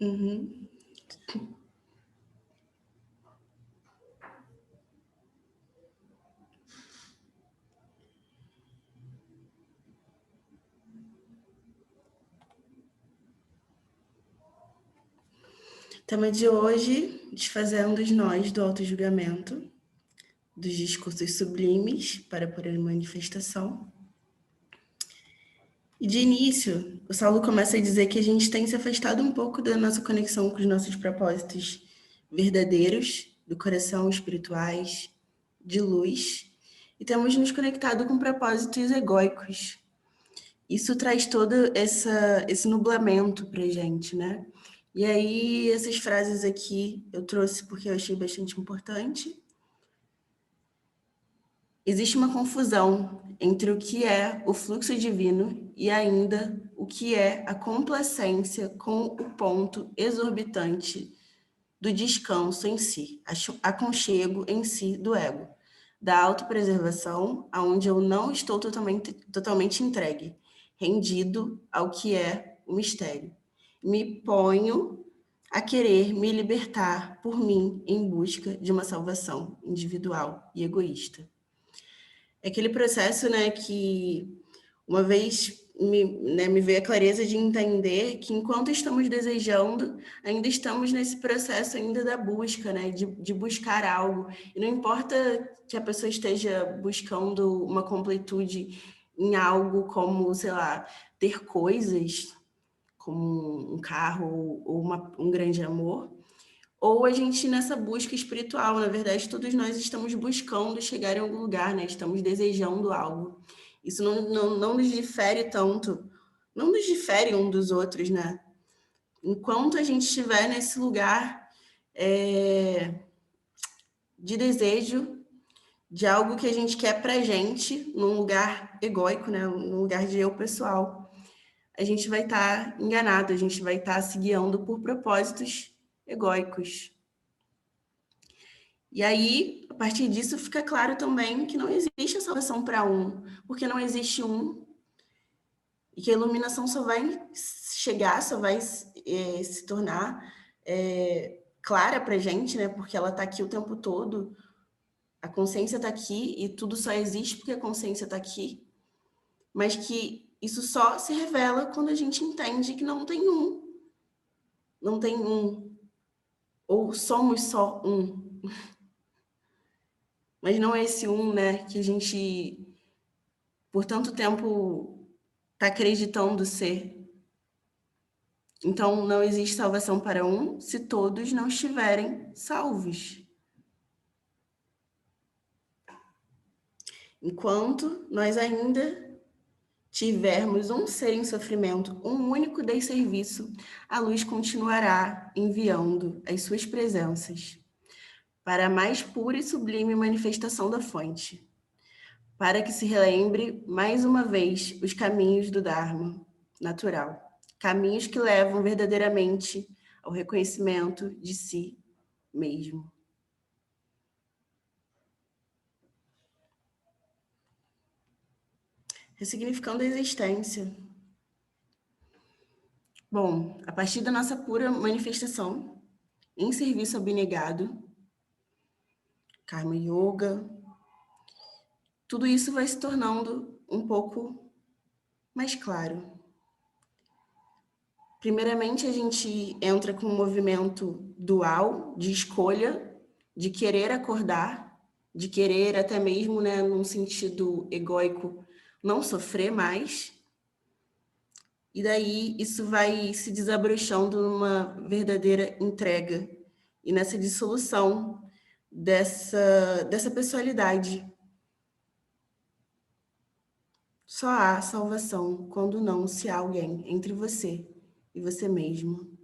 Uhum. Tema de hoje, desfazendo os nós do autojulgamento, dos discursos sublimes para pôr em manifestação. E de início, o Saulo começa a dizer que a gente tem se afastado um pouco da nossa conexão com os nossos propósitos verdadeiros, do coração, espirituais, de luz, e temos nos conectado com propósitos egóicos. Isso traz todo esse nublamento para a gente, né? E aí, essas frases aqui eu trouxe porque eu achei bastante importante. Existe uma confusão entre o que é o fluxo divino e ainda o que é a complacência com o ponto exorbitante do descanso em si, aconchego em si do ego, da autopreservação, aonde eu não estou totalmente entregue, rendido ao que é o mistério. Me ponho a querer me libertar por mim em busca de uma salvação individual e egoísta. É aquele processo, né, que uma vez me veio a clareza de entender que enquanto estamos desejando, ainda estamos nesse processo ainda da busca, né, de buscar algo. E não importa que a pessoa esteja buscando uma completude em algo como, sei lá, ter coisas, como um carro ou um grande amor, ou a gente nessa busca espiritual, na verdade, todos nós estamos buscando chegar em algum lugar, né? Estamos desejando algo. Isso não nos difere tanto, não nos difere um dos outros, né? Enquanto a gente estiver nesse lugar de desejo de algo que a gente quer pra gente, num lugar egóico, né? Num lugar de eu pessoal, a gente vai estar enganado, a gente vai estar se guiando por propósitos egóicos. E aí, a partir disso, fica claro também que não existe a salvação para um, porque não existe um, e que a iluminação só vai chegar, só vai se tornar clara para a gente, né? Porque ela está aqui o tempo todo, a consciência está aqui e tudo só existe porque a consciência está aqui, mas que isso só se revela quando a gente entende que não tem um, ou somos só um. Mas não é esse um, né, que a gente por tanto tempo está acreditando ser. Então, não existe salvação para um se todos não estiverem salvos. Enquanto nós ainda tivermos um ser em sofrimento, um único desserviço, a luz continuará enviando as suas presenças para a mais pura e sublime manifestação da fonte, para que se relembre mais uma vez os caminhos do Dharma natural, caminhos que levam verdadeiramente ao reconhecimento de si mesmo. Ressignificando a existência. Bom, a partir da nossa pura manifestação, em serviço abnegado, Karma Yoga, tudo isso vai se tornando um pouco mais claro. Primeiramente, a gente entra com um movimento dual de escolha, de querer acordar, de querer até mesmo, né, num sentido egóico, não sofrer mais. E daí isso vai se desabrochando numa verdadeira entrega e nessa dissolução dessa pessoalidade. Só há salvação quando não se há alguém entre você e você mesmo.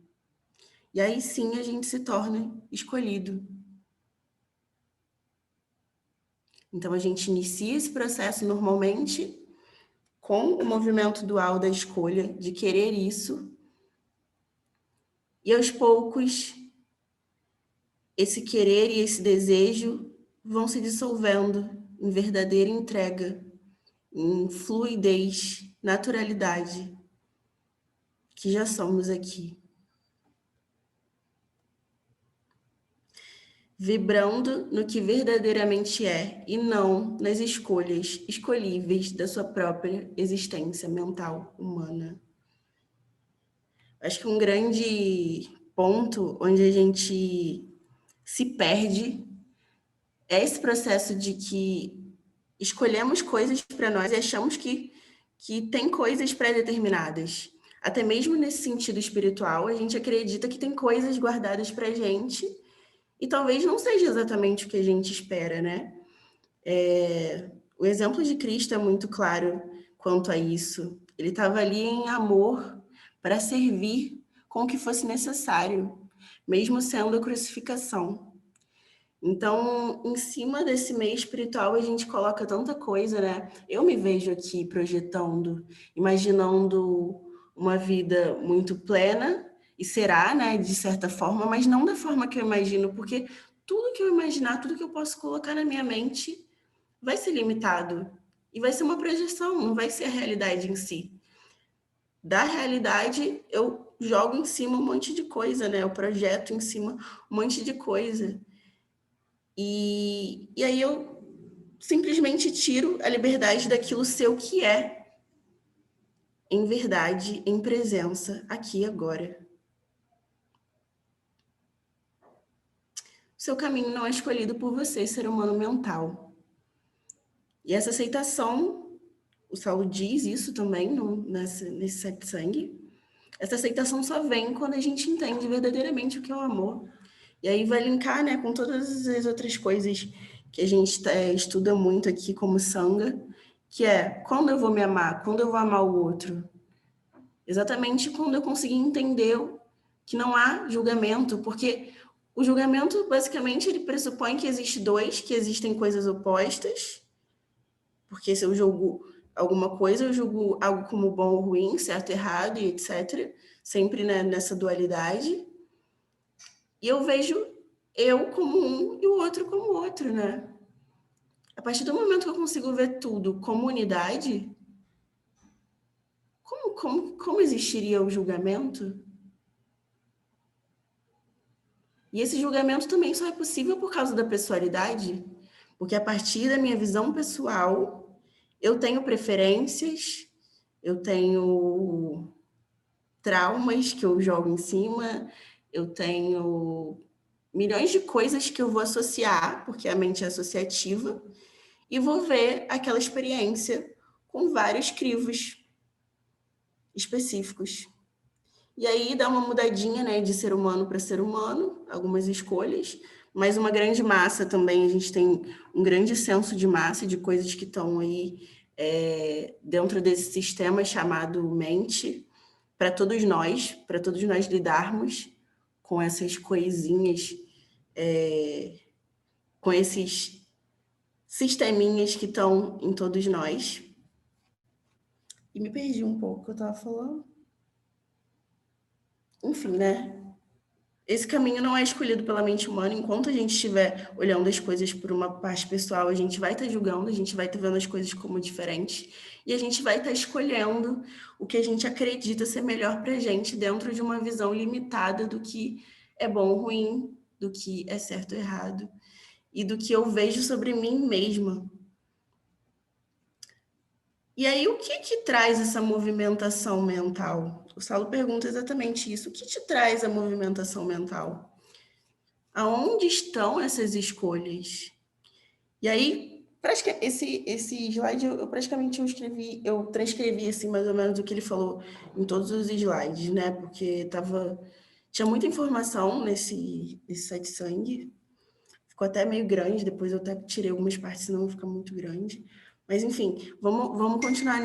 E aí sim a gente se torna escolhido. Então a gente inicia esse processo normalmente com o movimento dual da escolha de querer isso. E aos poucos esse querer e esse desejo vão se dissolvendo em verdadeira entrega, em fluidez, naturalidade, que já somos aqui. Vibrando no que verdadeiramente é e não nas escolhas escolhíveis da sua própria existência mental humana. Acho que um grande ponto onde a gente se perde é esse processo de que escolhemos coisas para nós e achamos que tem coisas pré-determinadas. Até mesmo nesse sentido espiritual, a gente acredita que tem coisas guardadas para a gente e talvez não seja exatamente o que a gente espera, né? O exemplo de Cristo é muito claro quanto a isso. Ele estava ali em amor para servir com o que fosse necessário, mesmo sendo a crucificação. Então, em cima desse meio espiritual, a gente coloca tanta coisa, né? Eu me vejo aqui projetando, imaginando uma vida muito plena, e será, né, de certa forma, mas não da forma que eu imagino, porque tudo que eu imaginar, tudo que eu posso colocar na minha mente vai ser limitado. E vai ser uma projeção, não vai ser a realidade em si. Da realidade, eu jogo em cima um monte de coisa, né? Eu projeto em cima um monte de coisa. E aí eu simplesmente tiro a liberdade daquilo ser o que é, em verdade, em presença, aqui e agora. O seu caminho não é escolhido por você, ser humano mental. E essa aceitação, o Saulo diz isso também nesse satsang, essa aceitação só vem quando a gente entende verdadeiramente o que é o amor. E aí vai linkar, né, com todas as outras coisas que a gente estuda muito aqui como Sangha, que é quando eu vou me amar, quando eu vou amar o outro. Exatamente quando eu conseguir entender que não há julgamento, porque o julgamento, basicamente, ele pressupõe que existe dois, que existem coisas opostas, porque se eu julgo alguma coisa, eu julgo algo como bom ou ruim, certo, errado e etc., sempre, né, nessa dualidade. E eu vejo eu como um e o outro como outro, né? A partir do momento que eu consigo ver tudo como unidade, como existiria o julgamento? E esse julgamento também só é possível por causa da pessoalidade, porque a partir da minha visão pessoal, eu tenho preferências, eu tenho traumas que eu jogo em cima, eu tenho milhões de coisas que eu vou associar, porque a mente é associativa, e vou ver aquela experiência com vários crivos específicos. E aí dá uma mudadinha, né, de ser humano para ser humano, algumas escolhas, mas uma grande massa também, a gente tem um grande senso de massa, de coisas que estão aí dentro desse sistema chamado mente, para todos nós lidarmos com essas coisinhas, com esses sisteminhas que estão em todos nós. E me perdi um pouco o que eu estava falando. Enfim, né? Esse caminho não é escolhido pela mente humana. Enquanto a gente estiver olhando as coisas por uma parte pessoal, a gente vai estar julgando, a gente vai estar vendo as coisas como diferentes e a gente vai estar escolhendo o que a gente acredita ser melhor para a gente dentro de uma visão limitada do que é bom ou ruim, do que é certo ou errado e do que eu vejo sobre mim mesma. E aí, o que traz essa movimentação mental? O Saulo pergunta exatamente isso. O que te traz a movimentação mental? Aonde estão essas escolhas? E aí, esse slide eu praticamente eu transcrevi assim, mais ou menos o que ele falou em todos os slides, né? Porque tinha muita informação nesse satsang, ficou até meio grande, depois eu até tirei algumas partes, senão fica muito grande. Mas, enfim, vamos continuar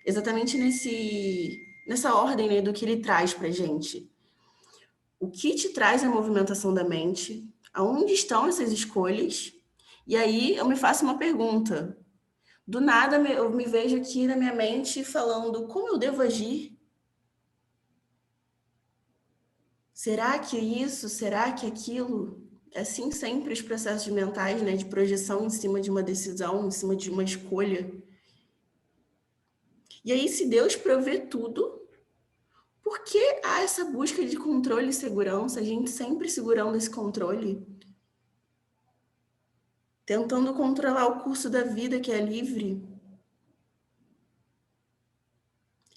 exatamente nessa ordem, né, do que ele traz para gente. O que te traz a movimentação da mente? Aonde estão essas escolhas? E aí eu me faço uma pergunta. Do nada eu me vejo aqui na minha mente falando como eu devo agir? Será que isso? Será que aquilo? Assim sempre os processos mentais, né, de projeção em cima de uma decisão, em cima de uma escolha. E aí, se Deus provê tudo, por que há essa busca de controle e segurança? A gente sempre segurando esse controle, tentando controlar o curso da vida que é livre.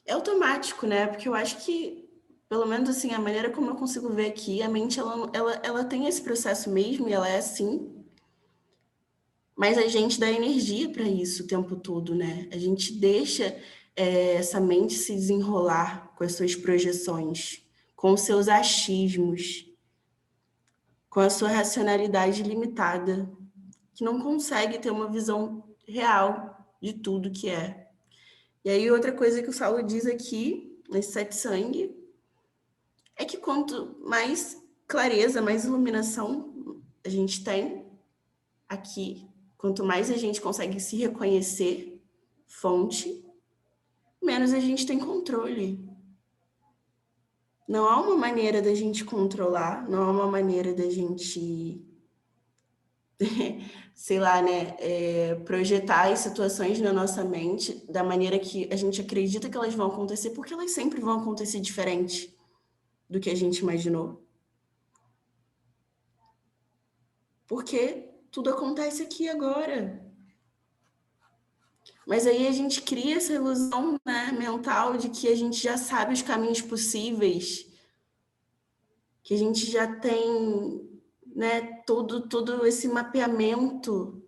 É automático, né? Porque eu acho que, pelo menos assim, a maneira como eu consigo ver aqui, a mente, ela tem esse processo mesmo, e ela é assim, mas a gente dá energia para isso o tempo todo, né? A gente deixa essa mente se desenrolar com as suas projeções, com os seus achismos, com a sua racionalidade limitada, que não consegue ter uma visão real de tudo que é. E aí, outra coisa que o Saulo diz aqui, nesse sete sangue, é que quanto mais clareza, mais iluminação a gente tem aqui, quanto mais a gente consegue se reconhecer fonte, menos a gente tem controle. Não há uma maneira da gente controlar, não há uma maneira da gente, sei lá, né, projetar as situações na nossa mente da maneira que a gente acredita que elas vão acontecer, porque elas sempre vão acontecer diferente do que a gente imaginou. Porque tudo acontece aqui agora. Mas aí a gente cria essa ilusão, né, mental de que a gente já sabe os caminhos possíveis, que a gente já tem, né, todo esse mapeamento.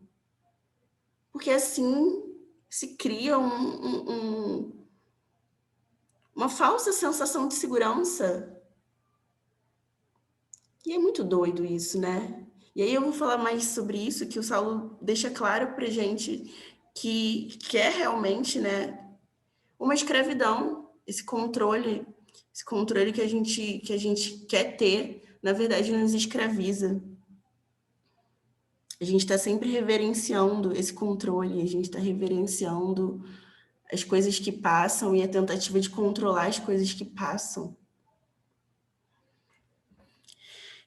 Porque assim se cria uma falsa sensação de segurança. E é muito doido isso, né? E aí eu vou falar mais sobre isso, que o Saulo deixa claro pra gente que é realmente, né, uma escravidão, esse controle que a gente quer ter, na verdade nos escraviza. A gente está sempre reverenciando esse controle, a gente está reverenciando as coisas que passam e a tentativa de controlar as coisas que passam.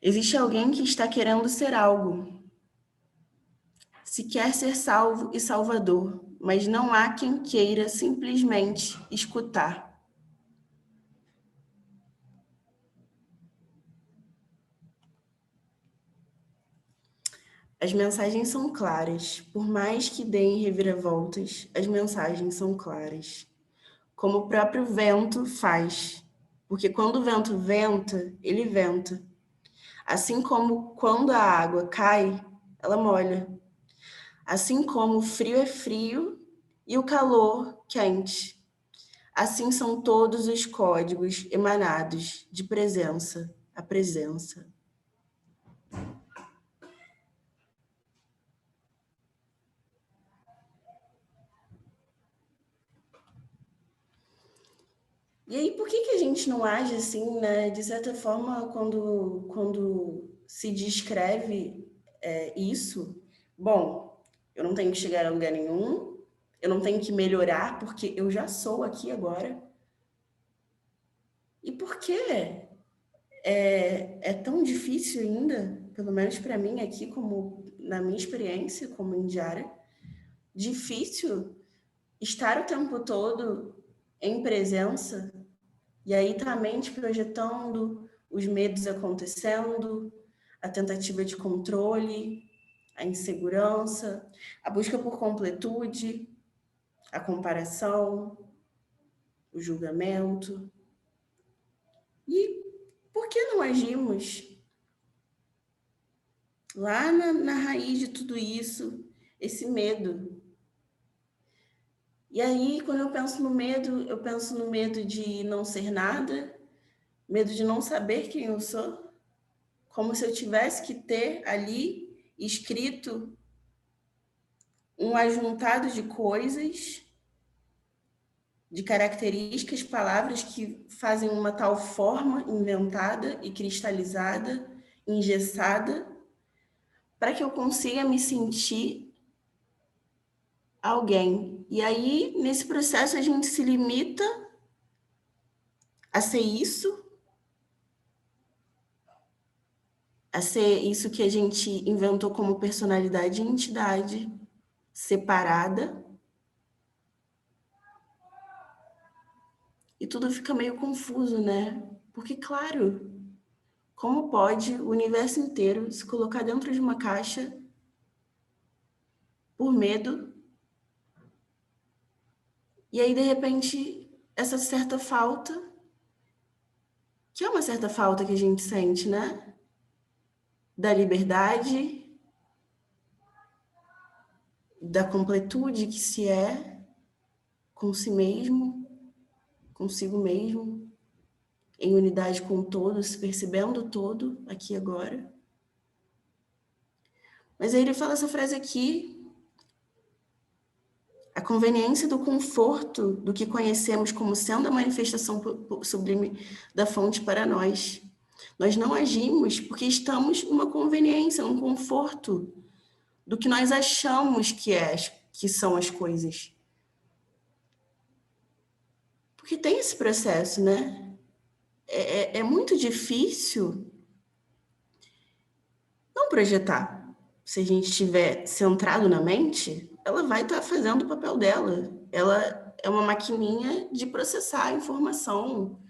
Existe alguém que está querendo ser algo, se quer ser salvo e salvador, mas não há quem queira simplesmente escutar. As mensagens são claras, por mais que deem reviravoltas, as mensagens são claras. Como o próprio vento faz, porque quando o vento venta, ele venta. Assim como quando a água cai, ela molha. Assim como o frio é frio e o calor quente. Assim são todos os códigos emanados de presença a presença. E aí, por que a gente não age assim, né? De certa forma, quando se descreve isso, bom, eu não tenho que chegar a lugar nenhum, eu não tenho que melhorar, porque eu já sou aqui agora. E por que é tão difícil ainda, pelo menos para mim aqui, como na minha experiência como indiara, difícil estar o tempo todo em presença. E aí tá a mente projetando, os medos acontecendo, a tentativa de controle, a insegurança, a busca por completude, a comparação, o julgamento. E por que não agimos lá na raiz de tudo isso, esse medo? E aí, quando eu penso no medo de não ser nada, medo de não saber quem eu sou, como se eu tivesse que ter ali escrito um ajuntado de coisas, de características, palavras que fazem uma tal forma inventada e cristalizada, engessada, para que eu consiga me sentir alguém. E aí, nesse processo, a gente se limita a ser isso, a ser isso que a gente inventou como personalidade e entidade separada, E tudo fica meio confuso, né? Porque, claro, como pode o universo inteiro se colocar dentro de uma caixa por medo? E aí, de repente, essa certa falta, que é uma certa falta que a gente sente, né? Da liberdade, da completude que se é com si mesmo, consigo mesmo, em unidade com o todo, se percebendo o todo aqui e agora. Mas aí ele fala essa frase aqui: a conveniência do conforto do que conhecemos como sendo a manifestação sublime da fonte para nós. Nós não agimos porque estamos numa conveniência, num conforto do que nós achamos que são as coisas. Porque tem esse processo, né? É muito difícil não projetar. Se a gente estiver centrado na mente, ela vai estar fazendo o papel dela. Ela é uma maquininha de processar a informação,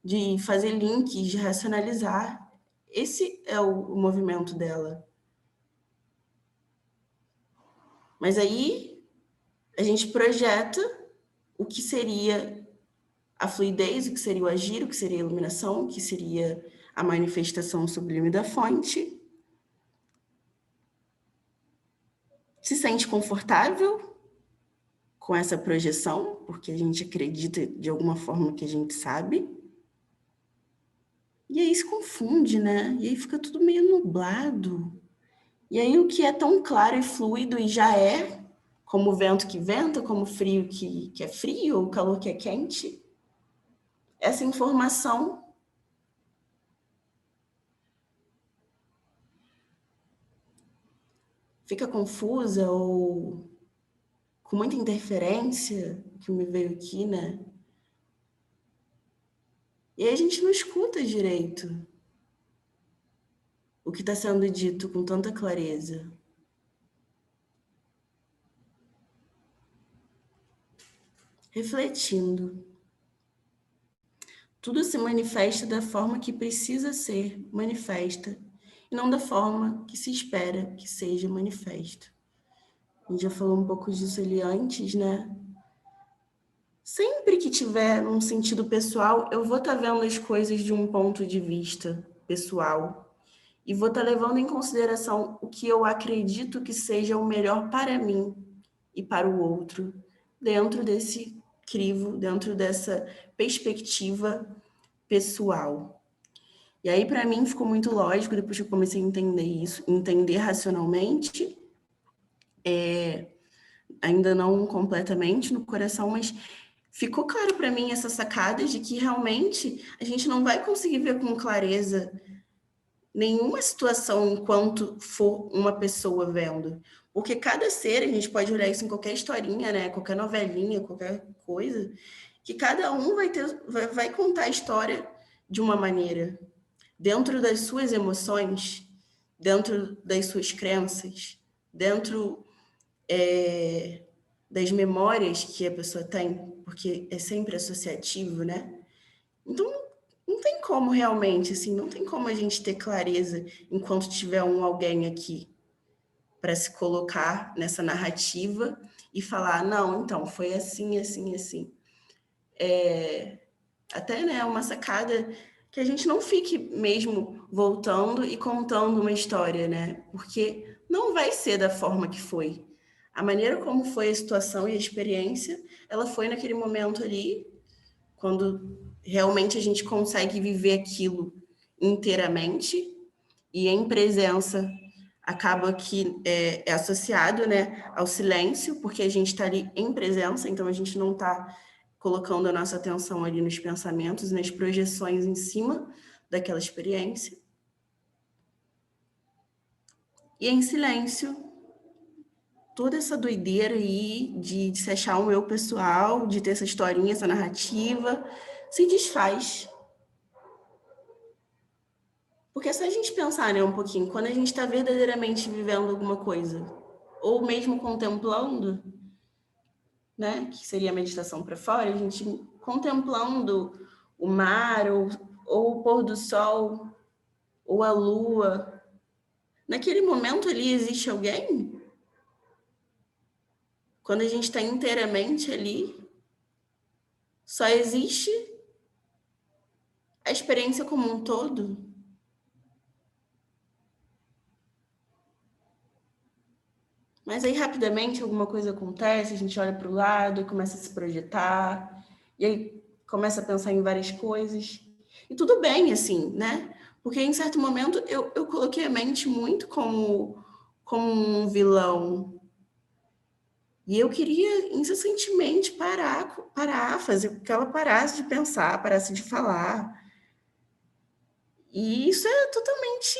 de fazer links, de racionalizar. Esse é o movimento dela. Mas aí a gente projeta o que seria a fluidez, o que seria o agir, o que seria a iluminação, o que seria a manifestação sublime da fonte. Se sente confortável com essa projeção, porque a gente acredita de alguma forma que a gente sabe. E aí se confunde, né? E aí fica tudo meio nublado. E aí o que é tão claro e fluido e já é, como o vento que venta, como o frio que é frio, ou o calor que é quente, essa informação fica confusa ou com muita interferência, que me veio aqui, né? E aí a gente não escuta direito o que está sendo dito com tanta clareza. Refletindo. Tudo se manifesta da forma que precisa ser manifesta, e não da forma que se espera que seja manifesto. A gente já falou um pouco disso ali antes, né? Sempre que tiver um sentido pessoal, eu vou estar vendo as coisas de um ponto de vista pessoal e vou estar levando em consideração o que eu acredito que seja o melhor para mim e para o outro, dentro desse crivo, dentro dessa perspectiva pessoal. E aí, para mim, ficou muito lógico, depois que eu comecei a entender isso, entender racionalmente, ainda não completamente no coração, mas ficou claro para mim essa sacada de que realmente a gente não vai conseguir ver com clareza nenhuma situação enquanto for uma pessoa vendo. Porque cada ser, a gente pode olhar isso em qualquer historinha, né? Qualquer novelinha, qualquer coisa, que cada um vai contar a história de uma maneira, dentro das suas emoções, dentro das suas crenças, dentro das memórias que a pessoa tem, porque é sempre associativo, né? Então, não tem como realmente, assim, não tem como a gente ter clareza enquanto tiver alguém aqui para se colocar nessa narrativa e falar, não, então, foi assim, assim, assim. Até, né, uma sacada que a gente não fique mesmo voltando e contando uma história, né? Porque não vai ser da forma que foi. A maneira como foi a situação e a experiência, ela foi naquele momento ali, quando realmente a gente consegue viver aquilo inteiramente e em presença acaba que é associado, né, ao silêncio, porque a gente está ali em presença, então a gente não está colocando a nossa atenção ali nos pensamentos, nas projeções em cima daquela experiência. E em silêncio, toda essa doideira aí de se achar um eu pessoal, de ter essa historinha, essa narrativa, se desfaz. Porque se a gente pensar, né, um pouquinho, quando a gente está verdadeiramente vivendo alguma coisa, ou mesmo contemplando, né, que seria a meditação para fora, a gente contemplando o mar, ou o pôr do sol, ou a lua, naquele momento ali existe alguém? Quando a gente está inteiramente ali, só existe a experiência como um todo? Mas aí, rapidamente, alguma coisa acontece, a gente olha para o lado e começa a se projetar, e aí começa a pensar em várias coisas. E tudo bem, assim, né? Porque em certo momento eu coloquei a mente muito como um vilão. E eu queria incessantemente parar, fazer com que ela parasse de pensar, parasse de falar. E isso é totalmente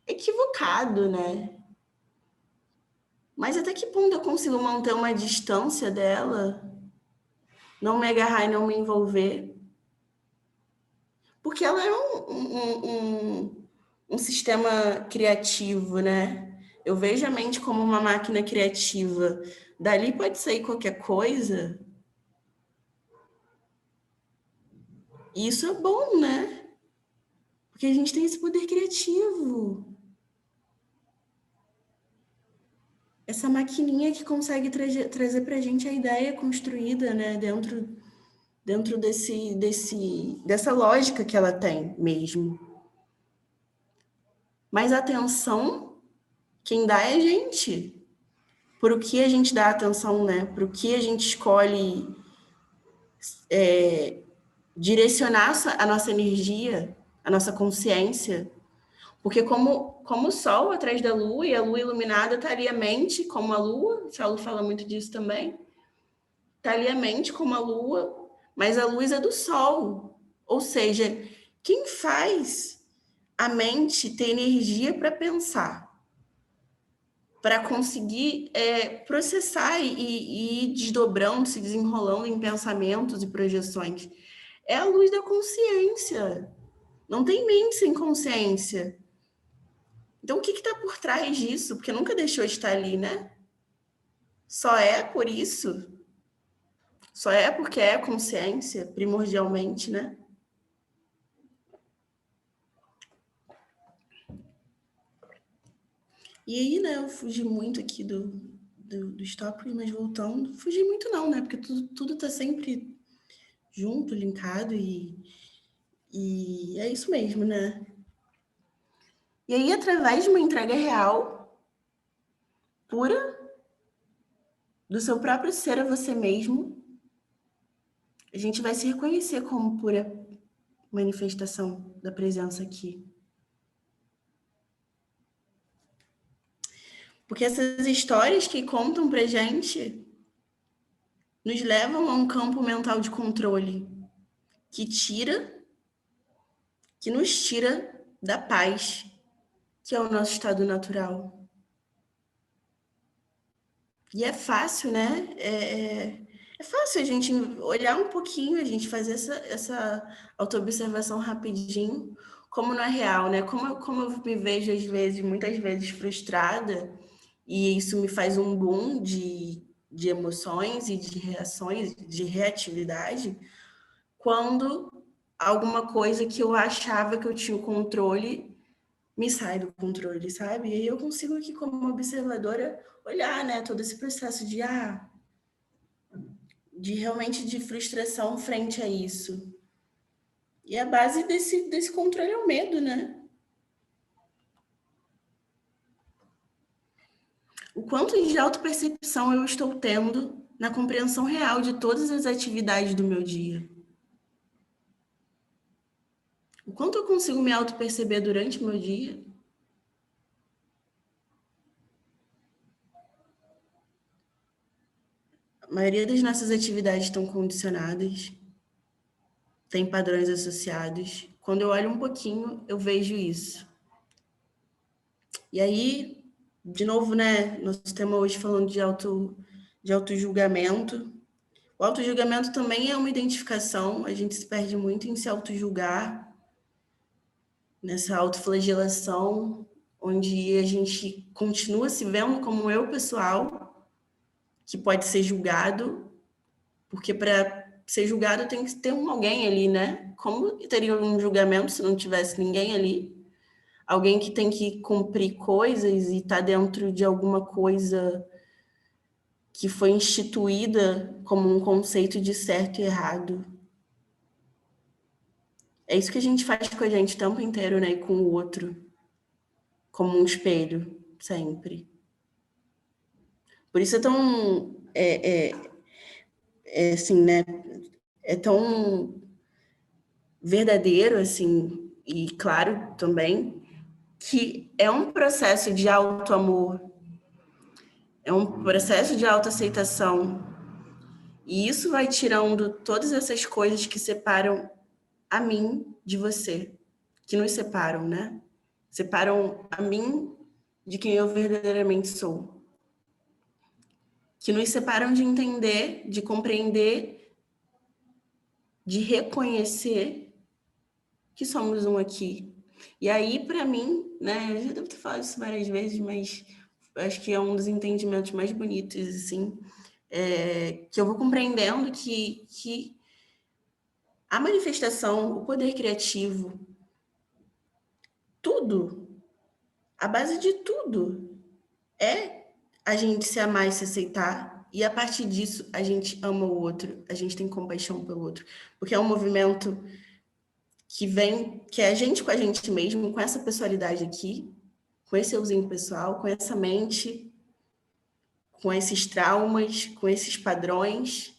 equivocado, né? Mas até que ponto eu consigo manter uma distância dela, não me agarrar e não me envolver? Porque ela é um sistema criativo, né? Eu vejo a mente como uma máquina criativa. Dali pode sair qualquer coisa. E isso é bom, né? Porque a gente tem esse poder criativo. Essa maquininha que consegue trazer para a gente a ideia construída, né? Dentro dessa lógica que ela tem mesmo. Mas a atenção, quem dá é a gente. Por o que a gente dá atenção, né? Por o que a gente escolhe direcionar a nossa energia, a nossa consciência. Porque como o Sol atrás da Lua, e a Lua iluminada está ali a mente como a Lua, o Saulo fala muito disso também, está ali a mente como a Lua, mas a luz é do Sol. Ou seja, quem faz a mente ter energia para pensar, para conseguir processar e ir desdobrando, se desenrolando em pensamentos e projeções. É a luz da consciência. Não tem mente sem consciência. Então, o que está por trás disso? Porque nunca deixou de estar ali, né? Só é por isso. Só é porque é consciência, primordialmente, né? E aí, né, eu fugi muito aqui dos tópicos, mas voltando, fugi muito não, né? Porque tudo tá sempre junto, linkado e é isso mesmo, né? E aí, através de uma entrega real, pura, do seu próprio ser a você mesmo, a gente vai se reconhecer como pura manifestação da presença aqui. Porque essas histórias que contam pra gente nos levam a um campo mental de controle que nos tira da paz, que é o nosso estado natural. E é fácil, né? É fácil a gente olhar um pouquinho, a gente fazer essa autoobservação rapidinho, como não é real, né? Como eu me vejo, às vezes, muitas vezes frustrada, e isso me faz um boom de emoções e de reações, de reatividade, quando alguma coisa que eu achava que eu tinha o controle me sai do controle, sabe? E aí eu consigo aqui, como observadora, olhar, né, todo esse processo de realmente de frustração frente a isso. E a base desse controle é o medo, né? O quanto de autopercepção eu estou tendo na compreensão real de todas as atividades do meu dia. O quanto eu consigo me autoperceber durante o meu dia. A maioria das nossas atividades estão condicionadas, tem padrões associados. Quando eu olho um pouquinho, eu vejo isso. E aí, de novo, né, nosso tema hoje falando de autojulgamento. O autojulgamento também é uma identificação, a gente se perde muito em se autojulgar, nessa autoflagelação, onde a gente continua se vendo como um eu pessoal, que pode ser julgado, porque para ser julgado tem que ter alguém ali, né? Como teria um julgamento se não tivesse ninguém ali? Alguém que tem que cumprir coisas e está dentro de alguma coisa que foi instituída como um conceito de certo e errado. É isso que a gente faz com a gente o tempo inteiro, né? E com o outro. Como um espelho, sempre. Por isso é tão... assim, né? É tão verdadeiro, assim, e claro também, que é um processo de autoamor, é um processo de autoaceitação. E isso vai tirando todas essas coisas que separam a mim de você, que nos separam, né? Separam a mim de quem eu verdadeiramente sou. Que nos separam de entender, de compreender, de reconhecer que somos um aqui. E aí, para mim, né, eu já devo ter falado isso várias vezes, mas acho que é um dos entendimentos mais bonitos, assim, que eu vou compreendendo que a manifestação, o poder criativo, tudo, a base de tudo é a gente se amar e se aceitar, e a partir disso a gente ama o outro, a gente tem compaixão pelo outro, porque é um movimento que vem, que é a gente com a gente mesmo, com essa pessoalidade aqui, com esse euzinho pessoal, com essa mente, com esses traumas, com esses padrões.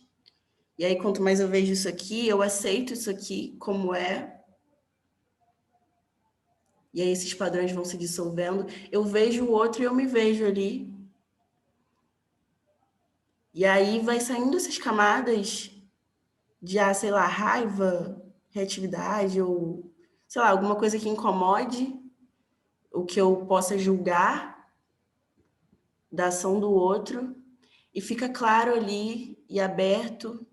E aí, quanto mais eu vejo isso aqui, eu aceito isso aqui como é. E aí, esses padrões vão se dissolvendo. Eu vejo o outro e eu me vejo ali. E aí, vai saindo essas camadas de, sei lá, raiva, reatividade, ou, sei lá, alguma coisa que incomode, o que eu possa julgar da ação do outro. E fica claro ali e aberto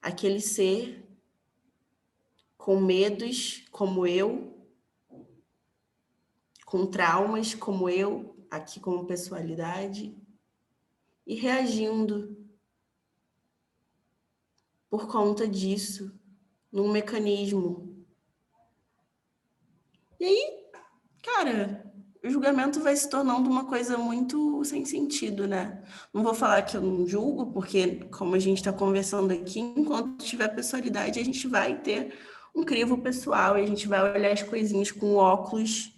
aquele ser com medos como eu, com traumas como eu, aqui como pessoalidade, e reagindo por conta disso, num mecanismo. E aí, cara, o julgamento vai se tornando uma coisa muito sem sentido, né? Não vou falar que eu não julgo, porque como a gente está conversando aqui, enquanto tiver pessoalidade, a gente vai ter um crivo pessoal e a gente vai olhar as coisinhas com óculos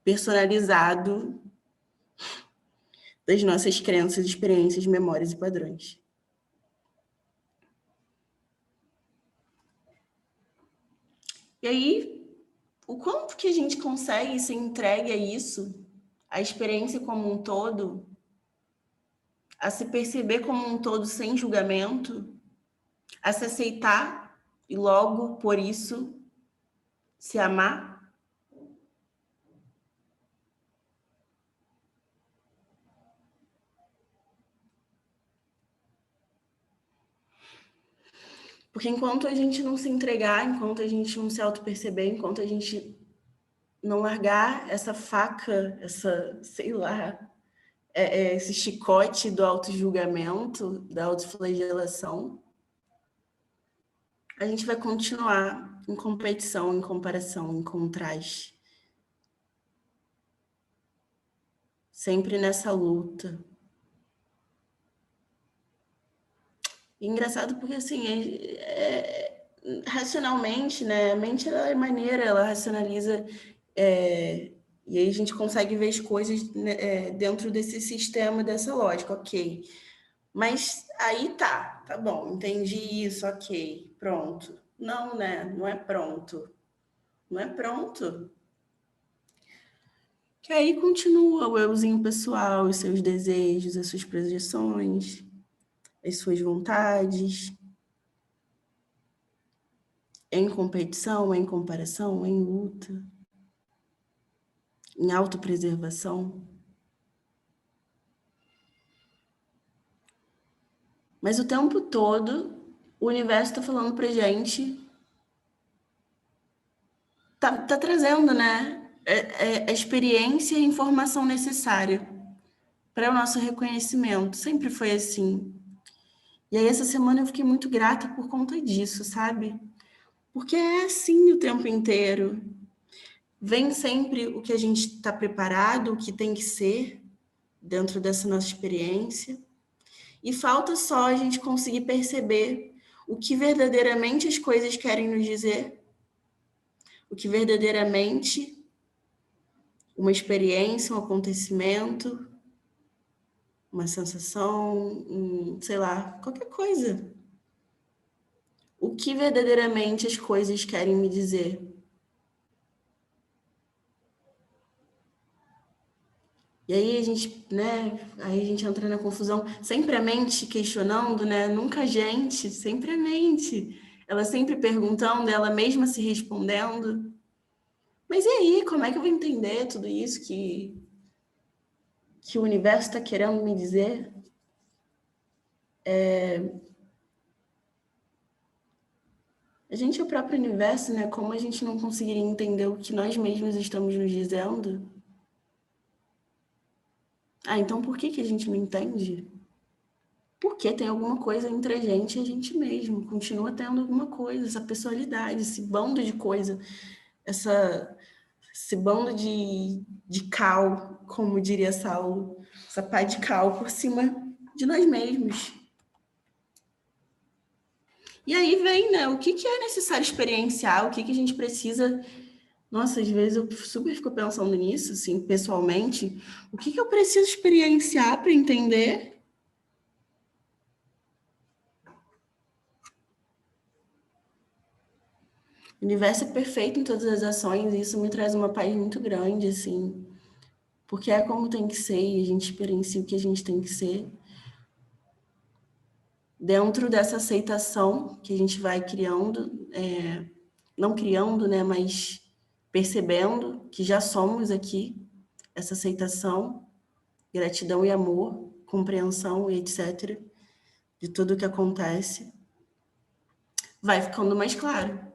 personalizado das nossas crenças, experiências, memórias e padrões. E aí, o quanto que a gente consegue ser entregue a isso, a experiência como um todo, a se perceber como um todo sem julgamento, a se aceitar e logo, por isso, se amar? Porque enquanto a gente não se entregar, enquanto a gente não se auto-perceber, enquanto a gente não largar essa faca, essa, sei lá, esse chicote do auto-julgamento, da autoflagelação, a gente vai continuar em competição, em comparação, em contraste. Sempre nessa luta. E engraçado porque, assim, racionalmente, né? A mente, ela é maneira, ela racionaliza, e aí a gente consegue ver as coisas, né, dentro desse sistema, dessa lógica, ok. Mas aí tá bom, entendi isso, ok, pronto. Não, né? Não é pronto. Não é pronto. Que aí continua o euzinho pessoal, os seus desejos, as suas projeções, as suas vontades, em competição, em comparação, em luta, em autopreservação. Mas o tempo todo, o universo está falando pra gente, tá trazendo, né? A experiência e a informação necessária para o nosso reconhecimento. Sempre foi assim. E aí, essa semana eu fiquei muito grata por conta disso, sabe? Porque é assim o tempo inteiro. Vem sempre o que a gente está preparado, o que tem que ser dentro dessa nossa experiência. E falta só a gente conseguir perceber o que verdadeiramente as coisas querem nos dizer, o que verdadeiramente uma experiência, um acontecimento, uma sensação, sei lá, qualquer coisa. O que verdadeiramente as coisas querem me dizer. E aí a gente, né, aí a gente entra na confusão, sempre a mente questionando, né, nunca a gente, sempre a mente. Ela sempre perguntando, ela mesma se respondendo. Mas e aí, como é que eu vou entender tudo isso que o universo está querendo me dizer? A gente é o próprio universo, né? Como a gente não conseguiria entender o que nós mesmos estamos nos dizendo? Ah, então por que a gente não entende? Porque tem alguma coisa entre a gente e a gente mesmo. Continua tendo alguma coisa, essa personalidade, esse bando de coisa, esse bando de cal, como diria Saulo, essa pá de cal por cima de nós mesmos. E aí vem, né? O que é necessário experienciar, o que a gente precisa. Nossa, às vezes eu super fico pensando nisso, assim, pessoalmente. O que eu preciso experienciar para entender? O universo é perfeito em todas as ações e isso me traz uma paz muito grande, assim, porque é como tem que ser e a gente experiencia o que a gente tem que ser dentro dessa aceitação que a gente vai criando, não criando, né, mas percebendo que já somos aqui, essa aceitação, gratidão e amor, compreensão e etc., de tudo que acontece, vai ficando mais claro.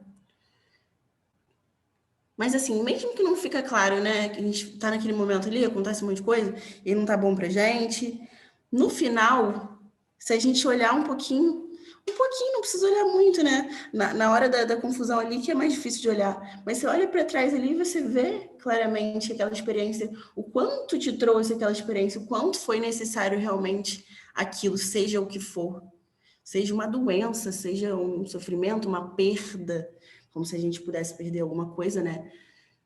Mas assim, mesmo que não fica claro, né? Que a gente tá naquele momento ali, acontece um monte de coisa, e não tá bom pra gente. No final, se a gente olhar um pouquinho, não precisa olhar muito, né? Na hora da confusão ali, que é mais difícil de olhar. Mas você olha para trás ali e você vê claramente aquela experiência, o quanto te trouxe aquela experiência, o quanto foi necessário realmente aquilo, seja o que for. Seja uma doença, seja um sofrimento, uma perda, como se a gente pudesse perder alguma coisa, né?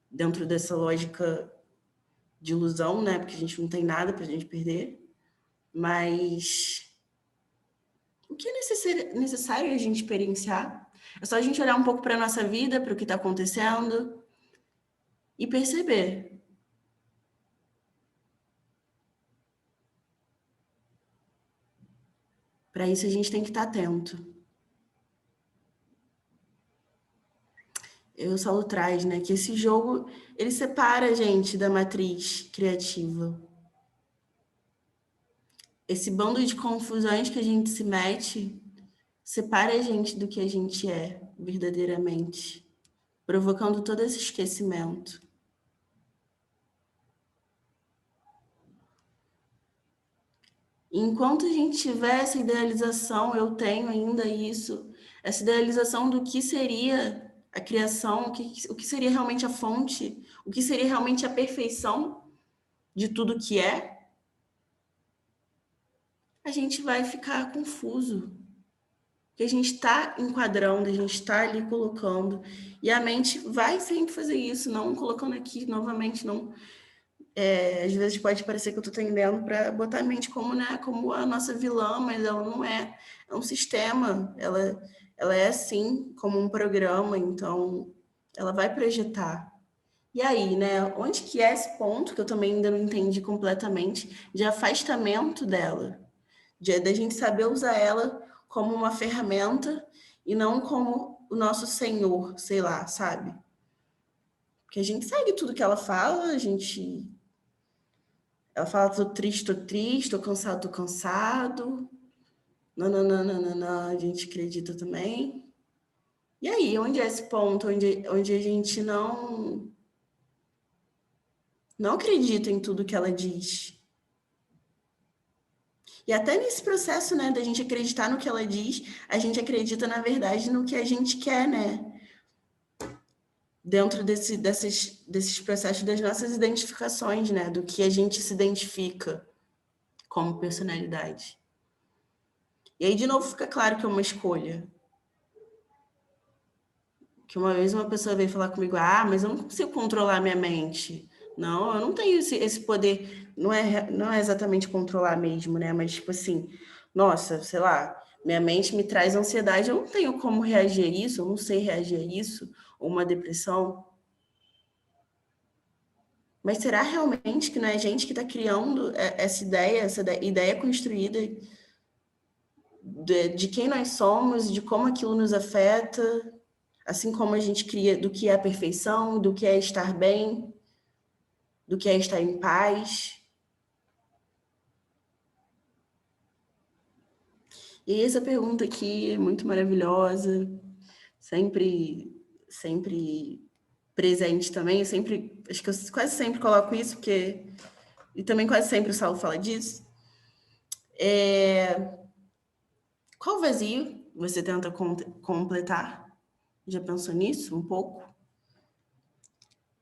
Dentro dessa lógica de ilusão, né? Porque a gente não tem nada para a gente perder. Mas o que é necessário a gente experienciar? É só a gente olhar um pouco para a nossa vida, para o que está acontecendo e perceber. Para isso a gente tem que estar atento. O Saulo traz, né, que esse jogo ele separa a gente da matriz criativa. Esse bando de confusões que a gente se mete separa a gente do que a gente é verdadeiramente, provocando todo esse esquecimento. E enquanto a gente tiver essa idealização, eu tenho ainda isso, essa idealização do que seria a criação, o que seria realmente a fonte, o que seria realmente a perfeição de tudo que é, a gente vai ficar confuso. Porque a gente está enquadrando, a gente está ali colocando, e a mente vai sempre fazer isso, não colocando aqui novamente, não. Às vezes pode parecer que eu estou tendendo para botar a mente como, né, como a nossa vilã, mas ela não é. É um sistema, ela é assim, como um programa, então ela vai projetar. E aí, né, onde que é esse ponto, que eu também ainda não entendi completamente, de afastamento dela? Da gente saber usar ela como uma ferramenta e não como o nosso senhor, sei lá, sabe? Porque a gente segue tudo que ela fala, ela fala, tô triste, tô cansado, tô cansado. Não, não, não, não, não, não, a gente acredita também. E aí, onde é esse ponto onde a gente não acredita em tudo que ela diz? E até nesse processo, né, da gente acreditar no que ela diz, a gente acredita, na verdade, no que a gente quer, né? Dentro desses processos das nossas identificações, né? Do que a gente se identifica como personalidade. E aí, de novo, fica claro que é uma escolha. Que uma vez uma pessoa veio falar comigo, mas eu não consigo controlar a minha mente. Não, eu não tenho esse poder, não é exatamente controlar mesmo, né? Mas, tipo assim, nossa, sei lá, minha mente me traz ansiedade, eu não tenho como reagir a isso, eu não sei reagir a isso, ou uma depressão. Mas será realmente que não é a gente que está criando essa ideia construída de quem nós somos, de como aquilo nos afeta, assim como a gente cria do que é a perfeição, do que é estar bem, do que é estar em paz? E essa pergunta aqui é muito maravilhosa, sempre presente também. Acho que eu quase sempre coloco isso, e também quase sempre o Saulo fala disso. Qual vazio você tenta completar? Já pensou nisso um pouco?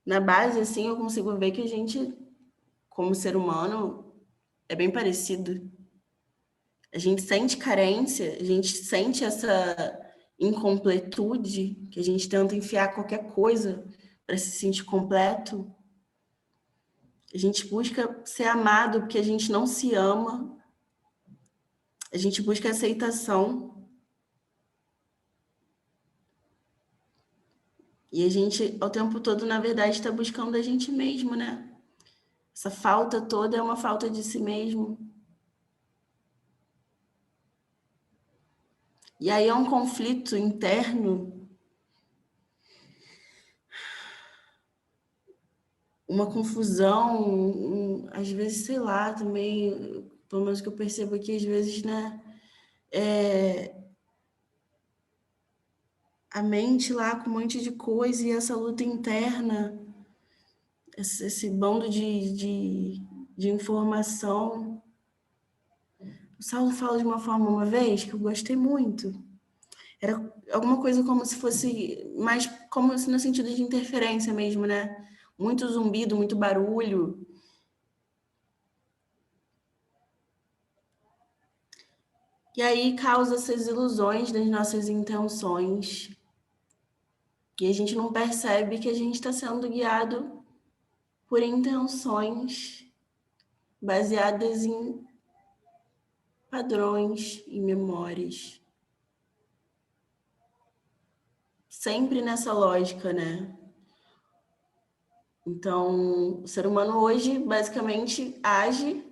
Na base, assim, eu consigo ver que a gente, como ser humano, é bem parecido. A gente sente carência, a gente sente essa incompletude, que a gente tenta enfiar qualquer coisa para se sentir completo. A gente busca ser amado porque a gente não se ama. A gente busca aceitação. E a gente, ao tempo todo, na verdade, está buscando a gente mesmo, né? Essa falta toda é uma falta de si mesmo. E aí é um conflito interno, uma confusão, às vezes, sei lá, também, pelo menos que eu percebo aqui, às vezes, né? A mente lá com um monte de coisa e essa luta interna, esse bando de informação. O Saulo fala de uma forma uma vez que eu gostei muito. Era alguma coisa como se fosse, mais como se no sentido de interferência mesmo, né? Muito zumbido, muito barulho. E aí causa essas ilusões das nossas intenções. E a gente não percebe que a gente está sendo guiado por intenções baseadas em padrões, em memórias. Sempre nessa lógica, né? Então, o ser humano hoje basicamente age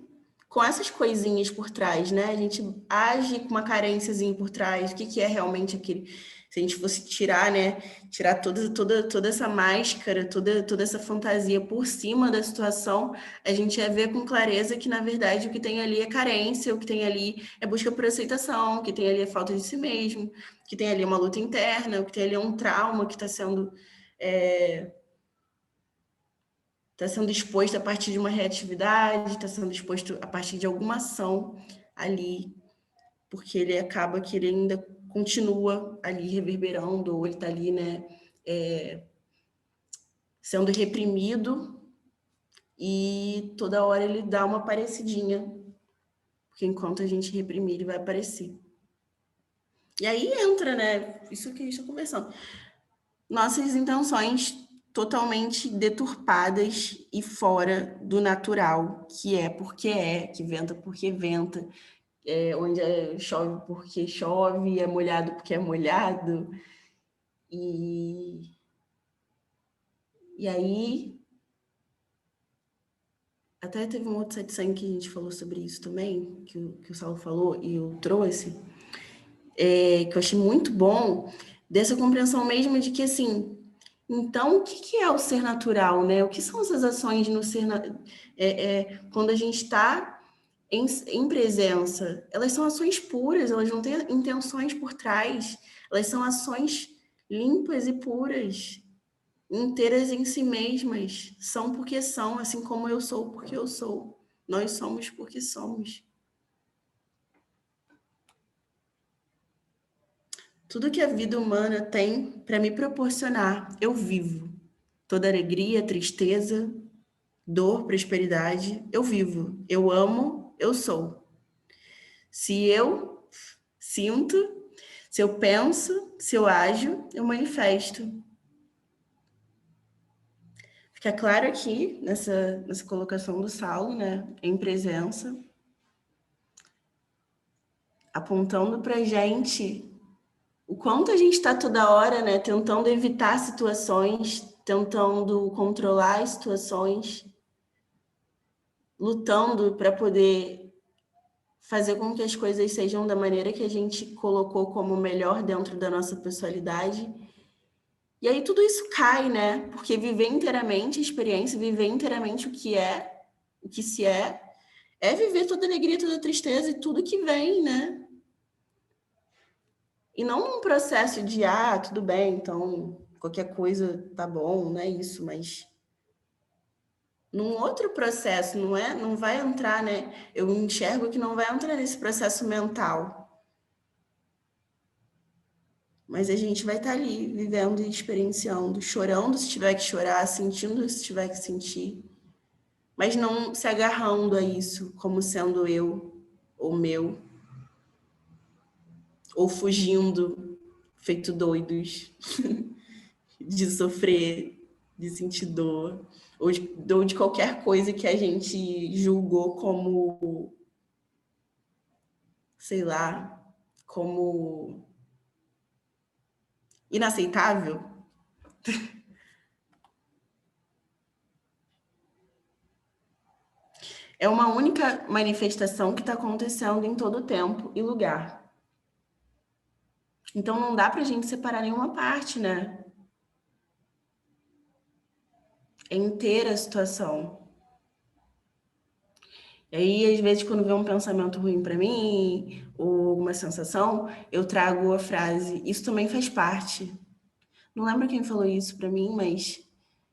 com essas coisinhas por trás, né? A gente age com uma carênciazinha por trás. O que, que é realmente aquele? Se a gente fosse tirar, né? Tirar toda essa máscara, toda essa fantasia por cima da situação, a gente ia ver com clareza que, na verdade, o que tem ali é carência, o que tem ali é busca por aceitação, o que tem ali é falta de si mesmo, o que tem ali é uma luta interna, o que tem ali é um trauma que está sendo. Está sendo exposto a partir de uma reatividade, está sendo exposto a partir de alguma ação ali, porque ele acaba que ele ainda continua ali reverberando, ou ele está ali, né, sendo reprimido, e toda hora ele dá uma parecidinha, porque enquanto a gente reprimir, ele vai aparecer. E aí entra, né, isso que a gente está conversando, nossas intenções totalmente deturpadas e fora do natural, que é porque que venta porque venta, onde chove porque chove, é molhado porque é molhado. E aí, até teve um outro 700 que a gente falou sobre isso também, que o Saulo falou e eu trouxe, que eu achei muito bom, dessa compreensão mesmo de que, assim, então, o que é o ser natural, né? O que são essas ações no ser quando a gente está em presença? Elas são ações puras, elas não têm intenções por trás, elas são ações limpas e puras, inteiras em si mesmas, são porque são, assim como eu sou porque eu sou. Nós somos porque somos. Tudo que a vida humana tem para me proporcionar, eu vivo. Toda alegria, tristeza, dor, prosperidade, eu vivo. Eu amo, eu sou. Se eu sinto, se eu penso, se eu ajo, eu manifesto. Fica claro aqui nessa colocação do Saulo, né, em presença, apontando para gente o quanto a gente está toda hora, né, tentando evitar situações, tentando controlar as situações, lutando para poder fazer com que as coisas sejam da maneira que a gente colocou como melhor dentro da nossa personalidade. E aí tudo isso cai, né? Porque viver inteiramente a experiência, viver inteiramente o que se é viver toda alegria, toda tristeza e tudo que vem, né? E não um processo de, tudo bem, então qualquer coisa tá bom, não é isso, mas num outro processo, não vai entrar, né? Eu enxergo que não vai entrar nesse processo mental. Mas a gente vai estar ali, vivendo e experienciando, chorando se tiver que chorar, sentindo se tiver que sentir, mas não se agarrando a isso como sendo eu ou meu, ou fugindo, feito doidos, de sofrer, de sentir dor, ou de qualquer coisa que a gente julgou como, sei lá, como inaceitável. É uma única manifestação que está acontecendo em todo tempo e lugar. Então não dá para a gente separar nenhuma parte, né? É inteira a situação. E aí, às vezes, quando vem um pensamento ruim para mim, ou uma sensação, eu trago a frase: isso também faz parte. Não lembro quem falou isso para mim, mas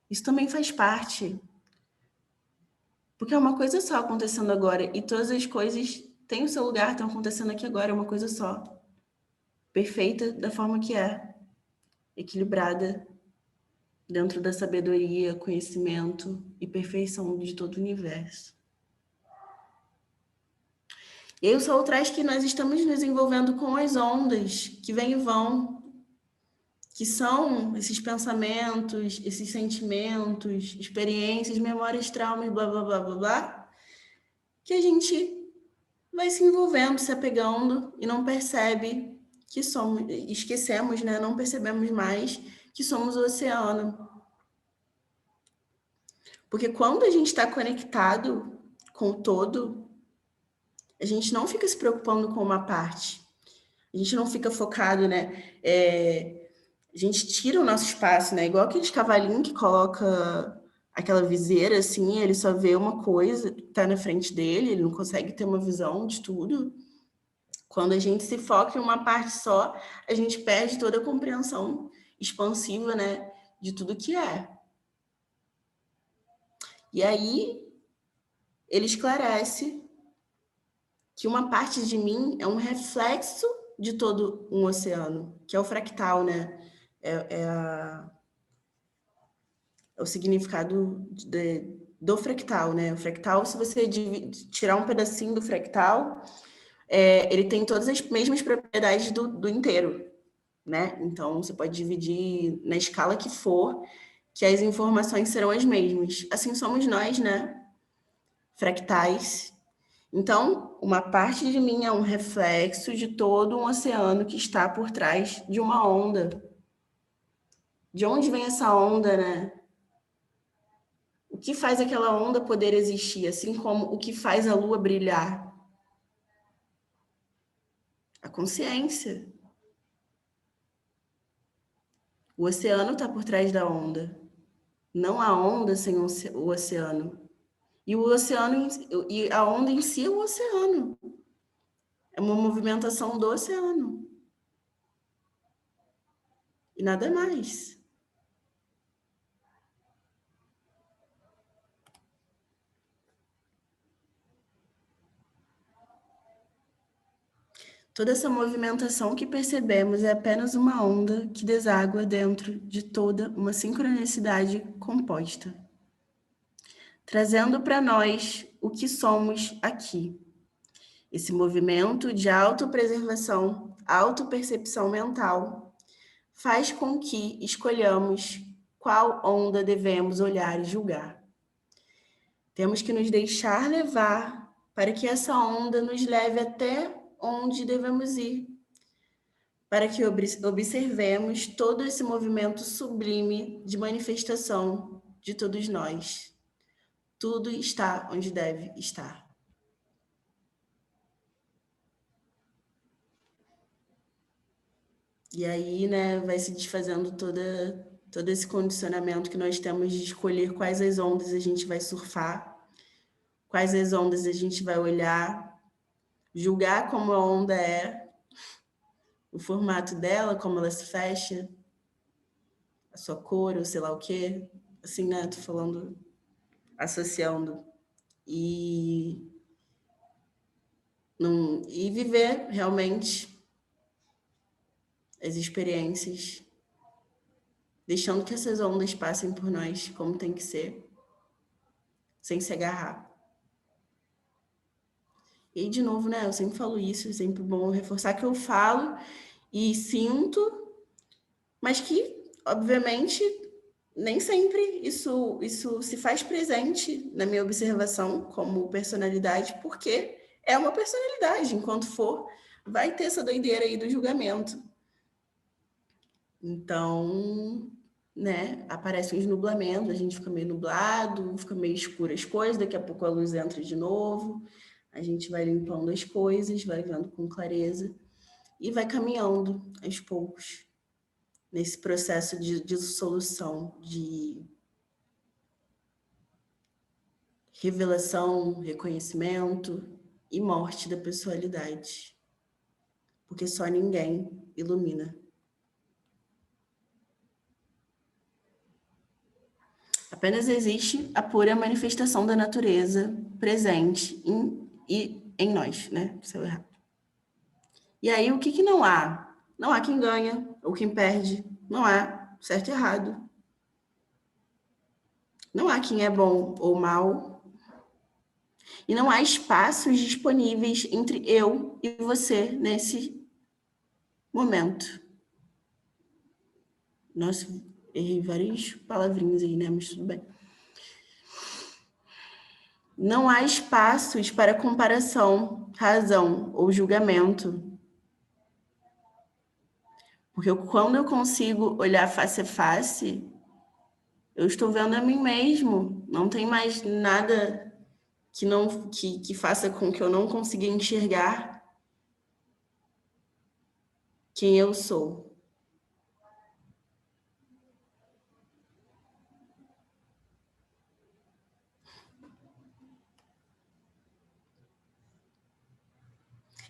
isso também faz parte. Porque é uma coisa só acontecendo agora, e todas as coisas têm o seu lugar, estão acontecendo aqui agora, é uma coisa só. Perfeita da forma que é, equilibrada, dentro da sabedoria, conhecimento e perfeição de todo o universo. E aí o Sol traz que nós estamos nos envolvendo com as ondas que vêm e vão, que são esses pensamentos, esses sentimentos, experiências, memórias, traumas, blá, blá, blá, blá, blá, que a gente vai se envolvendo, se apegando e não percebe que somos, esquecemos, né? Não percebemos mais que somos o oceano. Porque quando a gente está conectado com o todo, a gente não fica se preocupando com uma parte. A gente não fica focado, né? A gente tira o nosso espaço, né? Igual aqueles cavalinhos que coloca aquela viseira, assim, ele só vê uma coisa que tá na frente dele, ele não consegue ter uma visão de tudo. Quando a gente se foca em uma parte só, a gente perde toda a compreensão expansiva, né? De tudo que é. E aí, ele esclarece que uma parte de mim é um reflexo de todo um oceano, que é o fractal, né? É o significado do fractal, né? O fractal, se você tirar um pedacinho do fractal, ele tem todas as mesmas propriedades do inteiro, né? Então, você pode dividir na escala que for, que as informações serão as mesmas. Assim somos nós, né? Fractais. Então, uma parte de mim é um reflexo de todo um oceano que está por trás de uma onda. De onde vem essa onda, né? O que faz aquela onda poder existir, assim como o que faz a lua brilhar? A consciência. O oceano está por trás da onda. Não há onda sem o oceano. E o oceano e a onda em si é o oceano. É uma movimentação do oceano. E nada mais. Toda essa movimentação que percebemos é apenas uma onda que deságua dentro de toda uma sincronicidade composta, trazendo para nós o que somos aqui. Esse movimento de autopreservação, autopercepção mental, faz com que escolhamos qual onda devemos olhar e julgar. Temos que nos deixar levar para que essa onda nos leve até onde devemos ir, para que observemos todo esse movimento sublime de manifestação de todos nós. Tudo está onde deve estar. E aí, né, vai se desfazendo todo esse condicionamento que nós temos de escolher quais as ondas a gente vai surfar, quais as ondas a gente vai olhar, julgar como a onda é, o formato dela, como ela se fecha, a sua cor, ou sei lá o quê. Assim, né, tô falando, associando. E viver realmente as experiências, deixando que essas ondas passem por nós como tem que ser, sem se agarrar. E aí, de novo, né, eu sempre falo isso, é sempre bom reforçar que eu falo e sinto, mas que, obviamente, nem sempre isso se faz presente na minha observação como personalidade, porque é uma personalidade, enquanto for, vai ter essa doideira aí do julgamento. Então, né, aparecem os nublamentos, a gente fica meio nublado, fica meio escuro as coisas, daqui a pouco a luz entra de novo, a gente vai limpando as coisas, vai vendo com clareza e vai caminhando aos poucos nesse processo de dissolução, de revelação, reconhecimento e morte da pessoalidade. Porque só ninguém ilumina. Apenas existe a pura manifestação da natureza presente em nós, né? Isso é errado. E aí, o que não há? Não há quem ganha ou quem perde. Não há certo e errado. Não há quem é bom ou mal. E não há espaços disponíveis entre eu e você nesse momento. Nossa, errei várias palavrinhas aí, né? Mas tudo bem. Não há espaços para comparação, razão ou julgamento. Porque quando eu consigo olhar face a face, eu estou vendo a mim mesmo. Não tem mais nada que faça com que eu não consiga enxergar quem eu sou.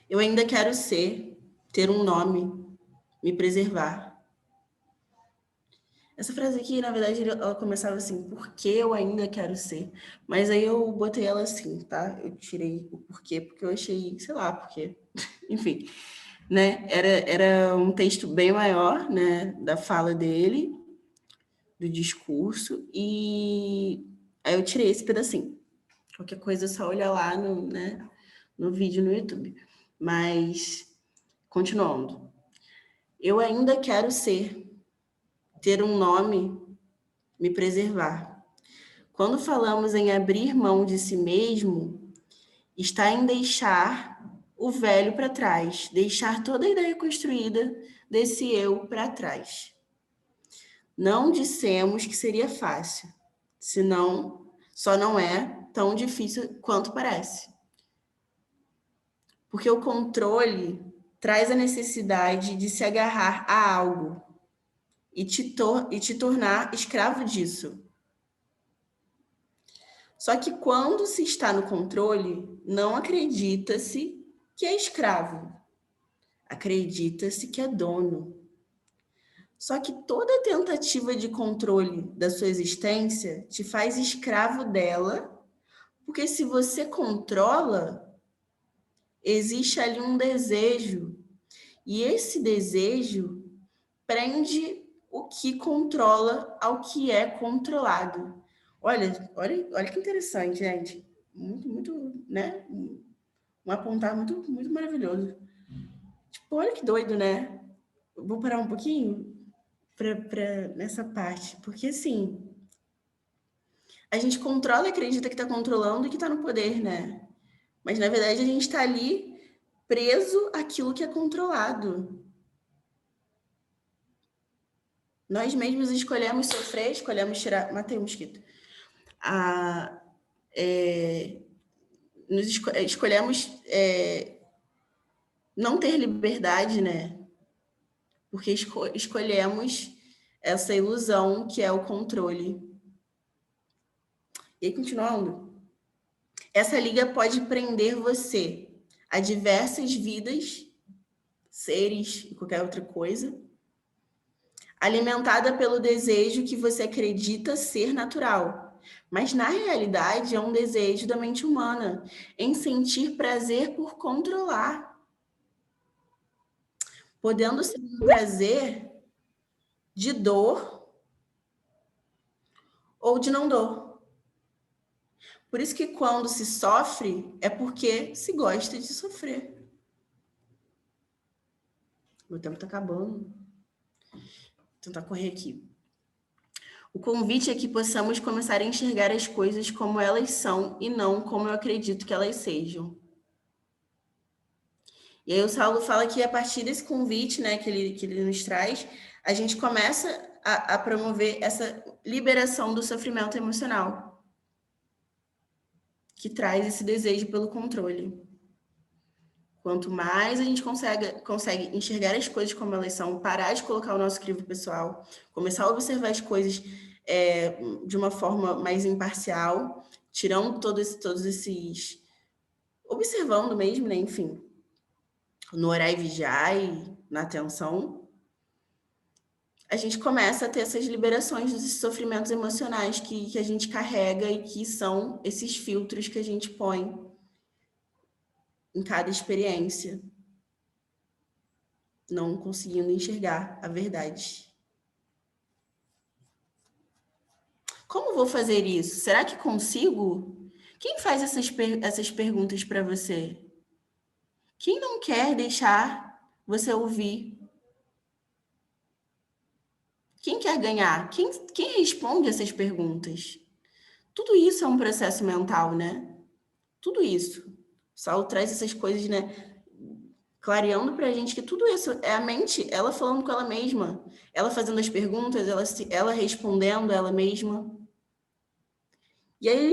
Eu ainda quero ser, ter um nome, me preservar. Essa frase aqui, na verdade, ela começava assim, porque eu ainda quero ser. Mas aí eu botei ela assim, tá? Eu tirei o porquê, porque eu achei, sei lá, porque... Enfim, né? Era um texto bem maior, né? Da fala dele, do discurso, e aí eu tirei esse pedacinho. Qualquer coisa é só olhar lá no vídeo no YouTube. Mas, continuando. Eu ainda quero ser, ter um nome, me preservar. Quando falamos em abrir mão de si mesmo, está em deixar o velho para trás, deixar toda a ideia construída desse eu para trás. Não dissemos que seria fácil, senão só não é tão difícil quanto parece. Porque o controle traz a necessidade de se agarrar a algo e te tornar escravo disso. Só que quando se está no controle, não acredita-se que é escravo. Acredita-se que é dono. Só que toda tentativa de controle da sua existência te faz escravo dela, porque se você controla, existe ali um desejo E esse desejo prende o que controla ao que é controlado. Olha que interessante, gente. Muito, né? Um apontar muito maravilhoso. Tipo, olha que doido, né? Vou parar um pouquinho nessa parte, porque assim, a gente controla e acredita que está controlando e que está no poder, né? Mas na verdade a gente está ali preso àquilo que é controlado. Nós mesmos escolhemos sofrer, escolhemos tirar. Matei o mosquito. Escolhemos não ter liberdade, né? Porque escolhemos essa ilusão que é o controle. E aí, continuando. Essa liga pode prender você a diversas vidas, seres e qualquer outra coisa, alimentada pelo desejo que você acredita ser natural. Mas, na realidade, é um desejo da mente humana em sentir prazer por controlar. Podendo ser um prazer de dor ou de não dor. Por isso que quando se sofre, é porque se gosta de sofrer. Meu tempo está acabando. Vou tentar correr aqui. O convite é que possamos começar a enxergar as coisas como elas são e não como eu acredito que elas sejam. E aí o Saulo fala que a partir desse convite, né, que ele nos traz, a gente começa a promover essa liberação do sofrimento emocional, que traz esse desejo pelo controle. Quanto mais a gente consegue enxergar as coisas como elas são, parar de colocar o nosso crivo pessoal, começar a observar as coisas de uma forma mais imparcial, tirando todos esses... observando mesmo, né? Enfim, no orar e vigiar e na atenção, a gente começa a ter essas liberações dos sofrimentos emocionais que a gente carrega e que são esses filtros que a gente põe em cada experiência, não conseguindo enxergar a verdade. Como vou fazer isso? Será que consigo? Quem faz essas perguntas para você? Quem não quer deixar você ouvir? Quem quer ganhar? Quem responde essas perguntas? Tudo isso é um processo mental, né? Tudo isso. O Saulo traz essas coisas, né? Clareando para a gente que tudo isso é a mente, ela falando com ela mesma, ela fazendo as perguntas, ela respondendo ela mesma. E aí ele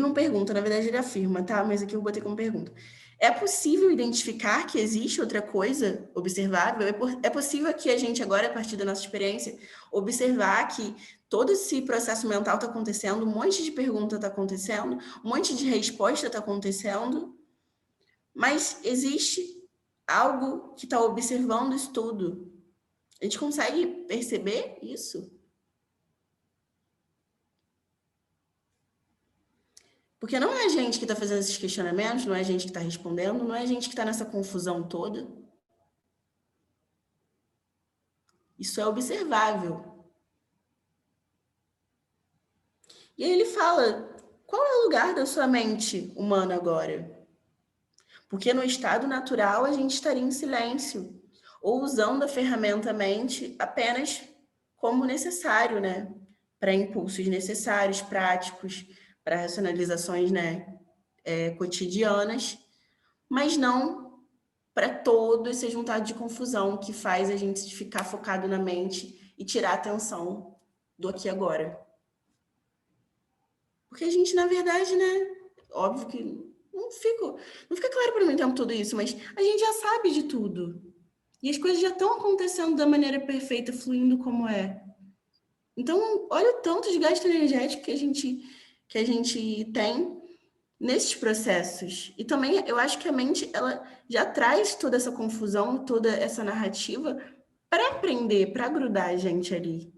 não pergunta, na verdade ele afirma, tá? Mas aqui eu botei como pergunta. É possível identificar que existe outra coisa observável? É possível que a gente agora, a partir da nossa experiência, observar que todo esse processo mental está acontecendo, um monte de pergunta está acontecendo, um monte de resposta está acontecendo, mas existe algo que está observando isso tudo. A gente consegue perceber isso? Porque não é a gente que está fazendo esses questionamentos, não é a gente que está respondendo, não é a gente que está nessa confusão toda. Isso é observável. E aí ele fala, qual é o lugar da sua mente humana agora? Porque no estado natural a gente estaria em silêncio, ou usando a ferramenta mente apenas como necessário, né? Para impulsos necessários, práticos, para racionalizações, né? Cotidianas, mas não para todo esse juntado de confusão que faz a gente ficar focado na mente e tirar a atenção do aqui e agora. Porque a gente, na verdade, né? Óbvio que não fica claro para mim o tempo todo isso, mas a gente já sabe de tudo. E as coisas já estão acontecendo da maneira perfeita, fluindo como é. Então, olha o tanto de gasto energético que a gente tem nesses processos. E também eu acho que a mente ela já traz toda essa confusão, toda essa narrativa para aprender, para grudar a gente ali.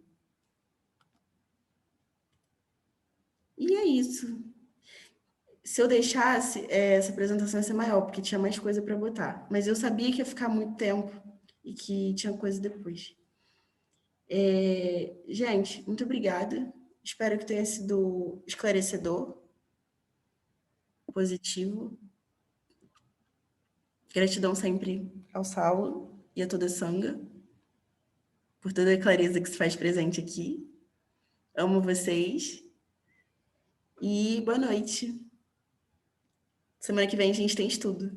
E é isso. se eu deixasse, essa apresentação ia ser maior, porque tinha mais coisa para botar. Mas eu sabia que ia ficar muito tempo e que tinha coisa depois. Gente, muito obrigada. Espero que tenha sido esclarecedor, positivo. Gratidão sempre ao Saulo e a toda a Sangha por toda a clareza que se faz presente aqui. Amo vocês. E boa noite. Semana que vem a gente tem estudo.